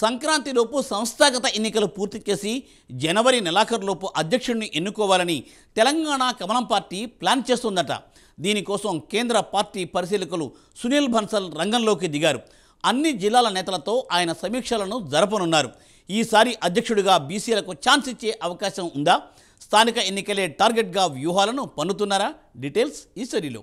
సంక్రాంతిలోపు సంస్థాగత ఎన్నికలు పూర్తి చేసి జనవరి నెలాఖరులోపు అధ్యక్షుడిని ఎన్నుకోవాలని తెలంగాణ కమలం పార్టీ ప్లాన్ చేస్తోందట. దీనికోసం కేంద్ర పార్టీ పరిశీలకులు సునీల్ బన్సల్ రంగంలోకి దిగారు. అన్ని జిల్లాల నేతలతో ఆయన సమీక్షలను జరపనున్నారు. ఈసారి అధ్యక్షుడిగా బీసీలకు ఛాన్స్ ఇచ్చే అవకాశం ఉందా? స్థానిక ఎన్నికలే టార్గెట్గా వ్యూహాలను పన్నుతున్నారా? డీటెయిల్స్ ఈ స్టోరీలో.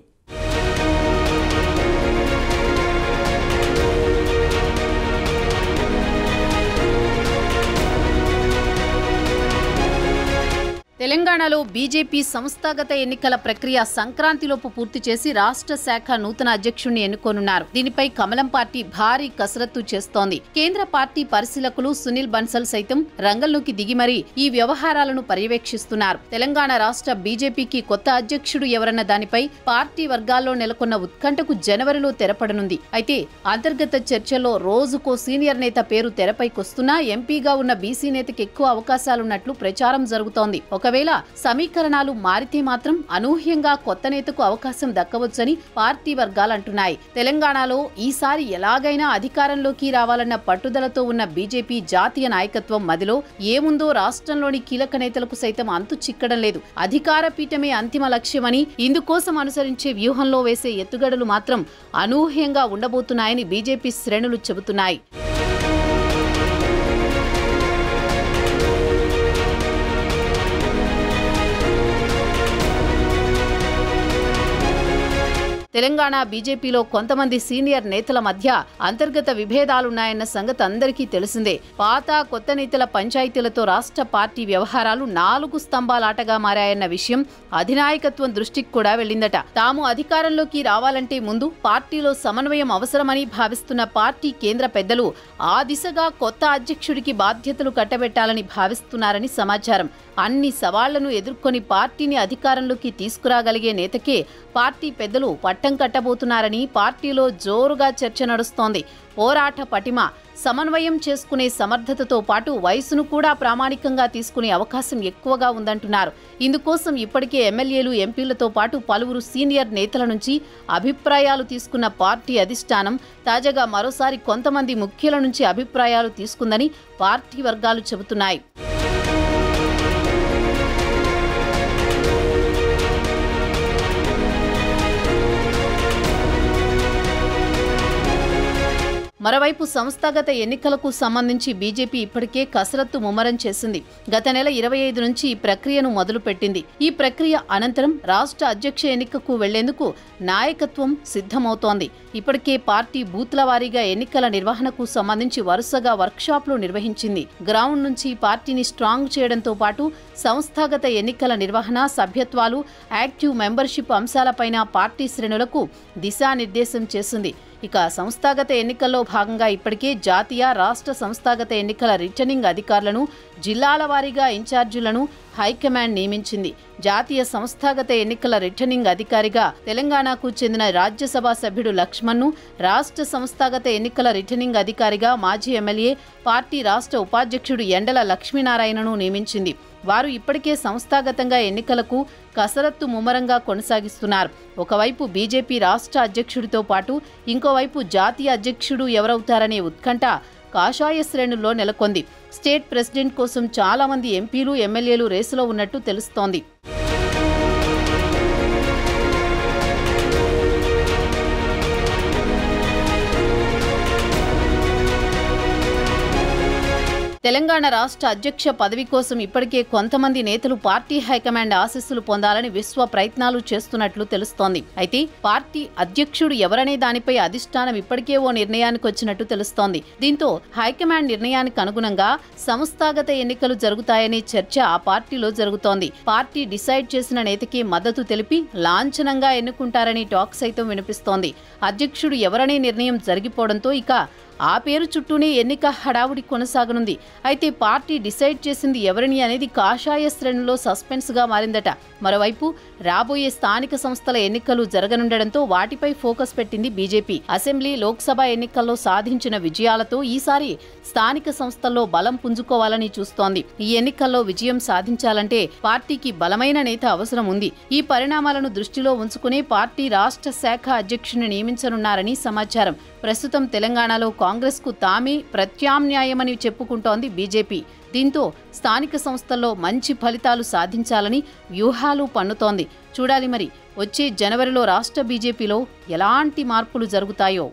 తెలంగాణలో బీజేపీ సంస్థాగత ఎన్నికల ప్రక్రియ సంక్రాంతిలోపు పూర్తి చేసి రాష్ట్ర శాఖ నూతన అధ్యక్షుడిని ఎన్నుకోనున్నారు. దీనిపై కమలం పార్టీ భారీ కసరత్తు చేస్తోంది. కేంద్ర పార్టీ పరిశీలకులు సునీల్ బన్సల్ సైతం రంగంలోకి దిగి మరీ ఈ వ్యవహారాలను పర్యవేక్షిస్తున్నారు. తెలంగాణ రాష్ట్ర బీజేపీకి కొత్త అధ్యక్షుడు ఎవరన్న దానిపై పార్టీ వర్గాల్లో నెలకొన్న ఉత్కంఠకు జనవరిలో తెరపడనుంది. అయితే అంతర్గత చర్చల్లో రోజుకో సీనియర్ నేత పేరు తెరపైకొస్తున్నా ఎంపీగా ఉన్న బీసీ నేతకి ఎక్కువ అవకాశాలున్నట్లు ప్రచారం జరుగుతోంది. ఒకవేళ సమీకరణాలు మారితే మాత్రం అనూహ్యంగా కొత్త నేతకు అవకాశం దక్కవచ్చని పార్టీ వర్గాలు అంటున్నాయి. తెలంగాణలో ఈసారి ఎలాగైనా అధికారంలోకి రావాలన్న పట్టుదలతో ఉన్న బీజేపీ జాతీయ నాయకత్వం మదిలో ఏముందో రాష్ట్రంలోని కీలక నేతలకు సైతం అంతు చిక్కడం లేదు. అధికార పీఠమే అంతిమ లక్ష్యమని ఇందుకోసం అనుసరించే వ్యూహంలో వేసే ఎత్తుగడలు మాత్రం అనూహ్యంగా ఉండబోతున్నాయని బీజేపీ శ్రేణులు చెబుతున్నాయి. తెలంగాణ బీజేపీలో కొంతమంది సీనియర్ నేతల మధ్య అంతర్గత విభేదాలున్నాయన్న సంగతి అందరికీ తెలిసిందే. పాత కొత్త నేతల పంచాయతీలతో రాష్ట్ర పార్టీ వ్యవహారాలు 4 స్తంభాలాటగా మారాయన్న విషయం అధినాయకత్వం దృష్టికి కూడా వెళ్లిందట. తాము అధికారంలోకి రావాలంటే ముందు పార్టీలో సమన్వయం అవసరమని భావిస్తున్న పార్టీ కేంద్ర పెద్దలు ఆ దిశగా కొత్త అధ్యక్షుడికి బాధ్యతలు కట్టబెట్టాలని భావిస్తున్నారని సమాచారం. అన్ని సవాళ్లను ఎదుర్కొని పార్టీని అధికారంలోకి తీసుకురాగలిగే నేతకే పార్టీ పెద్దలు పట్టం కట్టబోతున్నారని పార్టీలో జోరుగా చర్చ నడుస్తోంది. పోరాట పటిమ, సమన్వయం చేసుకునే సమర్థతతో పాటు వయసును కూడా ప్రామాణికంగా తీసుకునే అవకాశం ఎక్కువగా ఉందంటున్నారు. ఇందుకోసం ఇప్పటికే ఎమ్మెల్యేలు, ఎంపీలతో పాటు పలువురు సీనియర్ నేతల నుంచి అభిప్రాయాలు తీసుకున్న పార్టీ అధిష్టానం తాజాగా మరోసారి కొంతమంది ముఖ్యుల నుంచి అభిప్రాయాలు తీసుకుందని పార్టీ వర్గాలు చెబుతున్నాయి. మరోవైపు సంస్థాగత ఎన్నికలకు సంబంధించి బీజేపీ ఇప్పటికే కసరత్తు ముమ్మరం చేసింది. గత నెల 25 నుంచి ఈ ప్రక్రియను మొదలుపెట్టింది. ఈ ప్రక్రియ అనంతరం రాష్ట్ర అధ్యక్ష ఎన్నికకు వెళ్లేందుకు నాయకత్వం సిద్ధమవుతోంది. ఇప్పటికే పార్టీ బూత్ల వారీగా ఎన్నికల నిర్వహణకు సంబంధించి వరుసగా వర్క్షాప్లు నిర్వహించింది. గ్రౌండ్ నుంచి పార్టీని స్ట్రాంగ్ చేయడంతో పాటు సంస్థాగత ఎన్నికల నిర్వహణ, సభ్యత్వాలు, యాక్టివ్ మెంబర్షిప్ అంశాలపైన పార్టీ శ్రేణులకు దిశానిర్దేశం చేసింది. ఇక సంస్థాగత ఎన్నికల్లో భాగంగా ఇప్పటికే జాతీయ, రాష్ట్ర సంస్థాగత ఎన్నికల రిటర్నింగ్ అధికారులను, జిల్లాల వారీగా ఇన్ఛార్జీలను హైకమాండ్ నియమించింది. జాతీయ సంస్థాగత ఎన్నికల రిటర్నింగ్ అధికారిగా తెలంగాణకు చెందిన రాజ్యసభ సభ్యుడు లక్ష్మణ్ను, రాష్ట్ర సంస్థాగత ఎన్నికల రిటర్నింగ్ అధికారిగా మాజీ ఎమ్మెల్యే, పార్టీ రాష్ట్ర ఉపాధ్యక్షుడు ఎండల లక్ష్మీనారాయణను నియమించింది. వారు ఇప్పటికే సంస్థాగతంగా ఎన్నికలకు కసరత్తు ముమ్మరంగా కొనసాగిస్తున్నారు. ఒకవైపు బీజేపీ రాష్ట్ర అధ్యక్షుడితో పాటు ఇంకోవైపు జాతీయ అధ్యక్షుడు ఎవరవుతారనే ఉత్కంఠ కాషాయ శ్రేణుల్లో నెలకొంది. స్టేట్ ప్రెసిడెంట్ కోసం చాలా మంది ఎంపీలు, ఎమ్మెల్యేలు రేసులో ఉన్నట్టు తెలుస్తోంది. తెలంగాణ రాష్ట్ర అధ్యక్ష పదవి కోసం ఇప్పటికే కొంతమంది నేతలు పార్టీ హైకమాండ్ ఆశీస్సులు పొందాలని విశ్వ ప్రయత్నాలు చేస్తున్నట్లు తెలుస్తోంది. అయితే పార్టీ అధ్యక్షుడు ఎవరనే దానిపై అధిష్టానం ఇప్పటికే ఓ నిర్ణయానికి వచ్చినట్టు తెలుస్తోంది. దీంతో హైకమాండ్ నిర్ణయానికి అనుగుణంగా సంస్థాగత ఎన్నికలు జరుగుతాయనే చర్చ ఆ పార్టీలో జరుగుతోంది. పార్టీ డిసైడ్ చేసిన నేతకి మద్దతు తెలిపి లాంఛనంగా ఎన్నుకుంటారని టాక్ సైతం వినిపిస్తోంది. అధ్యక్షుడు ఎవరనే నిర్ణయం జరిగిపోవడంతో ఇక ఆ పేరు చుట్టూనే ఎన్నిక హడావుడి కొనసాగనుంది. అయితే పార్టీ డిసైడ్ చేసింది ఎవరిని అనేది కాషాయ శ్రేణుల్లో సస్పెన్స్గా మారిందట. మరోవైపు రాబోయే స్థానిక సంస్థల ఎన్నికలు జరగనుండడంతో వాటిపై ఫోకస్ పెట్టింది బీజేపీ. అసెంబ్లీ, లోక్సభ ఎన్నికల్లో సాధించిన విజయాలతో ఈసారి స్థానిక సంస్థల్లో బలం పుంజుకోవాలని చూస్తోంది. ఈ ఎన్నికల్లో విజయం సాధించాలంటే పార్టీకి బలమైన నేత అవసరం ఉంది. ఈ పరిణామాలను దృష్టిలో ఉంచుకునే పార్టీ రాష్ట్ర శాఖ అధ్యక్షుడిని నియమించనున్నారని సమాచారం. ప్రస్తుతం తెలంగాణలో కాంగ్రెస్కు తామే ప్రత్యామ్నాయమని చెప్పుకుంటోంది బీజేపీ. దీంతో స్థానిక సంస్థల్లో మంచి ఫలితాలు సాధించాలని వ్యూహాలు పన్నుతోంది. చూడాలి మరి వచ్చే జనవరిలో రాష్ట్ర బీజేపీలో ఎలాంటి మార్పులు జరుగుతాయో.